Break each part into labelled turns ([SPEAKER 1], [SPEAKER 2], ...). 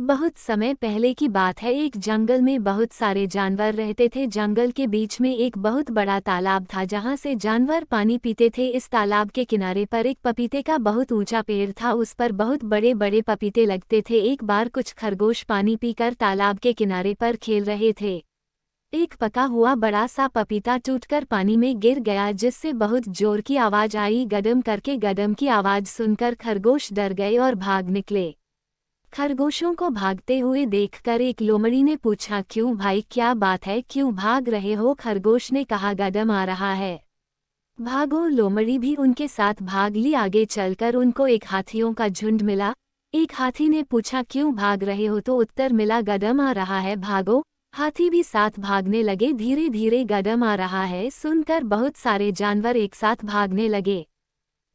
[SPEAKER 1] बहुत समय पहले की बात है। एक जंगल में बहुत सारे जानवर रहते थे। जंगल के बीच में एक बहुत बड़ा तालाब था जहाँ से जानवर पानी पीते थे। इस तालाब के किनारे पर एक पपीते का बहुत ऊंचा पेड़ था। उस पर बहुत बड़े बड़े पपीते लगते थे। एक बार कुछ खरगोश पानी पीकर तालाब के किनारे पर खेल रहे थे। एक पका हुआ बड़ा सा पपीता टूटकर पानी में गिर गया, जिससे बहुत जोर की आवाज आई। गदम करके गदम की आवाज सुनकर खरगोश डर गए और भाग निकले। खरगोशों को भागते हुए देखकर एक लोमड़ी ने पूछा, क्यों भाई, क्या बात है, क्यों भाग रहे हो? खरगोश ने कहा, गदम आ रहा है, भागो। लोमड़ी भी उनके साथ भाग ली। आगे चलकर उनको एक हाथियों का झुंड मिला। एक हाथी ने पूछा, क्यों भाग रहे हो? तो उत्तर मिला, गदम आ रहा है, भागो। हाथी भी साथ भागने लगे। धीरे धीरे गदम आ रहा है सुनकर बहुत सारे जानवर एक साथ भागने लगे।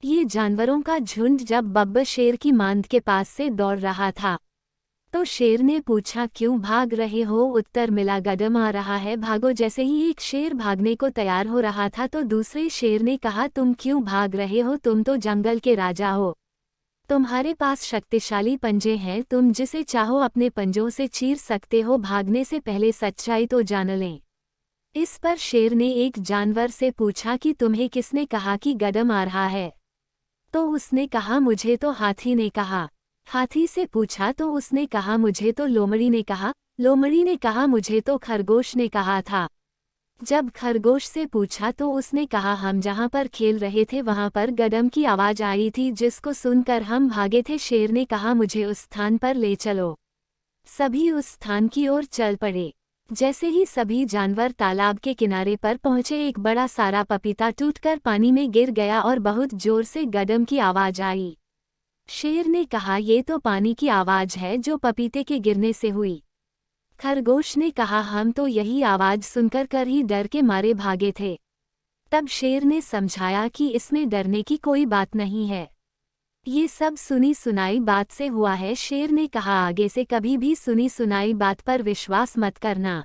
[SPEAKER 1] ये जानवरों का झुंड जब बब्बर शेर की मांद के पास से दौड़ रहा था तो शेर ने पूछा, क्यों भाग रहे हो? उत्तर मिला, गदम आ रहा है, भागो। जैसे ही एक शेर भागने को तैयार हो रहा था तो दूसरे शेर ने कहा, तुम क्यों भाग रहे हो? तुम तो जंगल के राजा हो, तुम्हारे पास शक्तिशाली पंजे हैं, तुम जिसे चाहो अपने पंजों से चीर सकते हो। भागने से पहले सच्चाई तो जान लें। इस पर शेर ने एक जानवर से पूछा कि तुम्हें किसने कहा कि गदम आ रहा है? तो उसने कहा, मुझे तो हाथी ने कहा। हाथी से पूछा तो उसने कहा, मुझे तो लोमड़ी ने कहा। लोमड़ी ने कहा, मुझे तो खरगोश ने कहा था। जब खरगोश से पूछा तो उसने कहा, हम जहाँ पर खेल रहे थे वहाँ पर गदम की आवाज आई थी, जिसको सुनकर हम भागे थे। शेर ने कहा, मुझे उस स्थान पर ले चलो। सभी उस स्थान की ओर चल पड़े। जैसे ही सभी जानवर तालाब के किनारे पर पहुंचे, एक बड़ा सारा पपीता टूटकर पानी में गिर गया और बहुत जोर से गदम की आवाज आई। शेर ने कहा, ये तो पानी की आवाज है जो पपीते के गिरने से हुई। खरगोश ने कहा, हम तो यही आवाज सुनकर कर ही डर के मारे भागे थे। तब शेर ने समझाया कि इसमें डरने की कोई बात नहीं है, ये सब सुनी सुनाई बात से हुआ है। शेर ने कहा, आगे से कभी भी सुनी सुनाई बात पर विश्वास मत करना।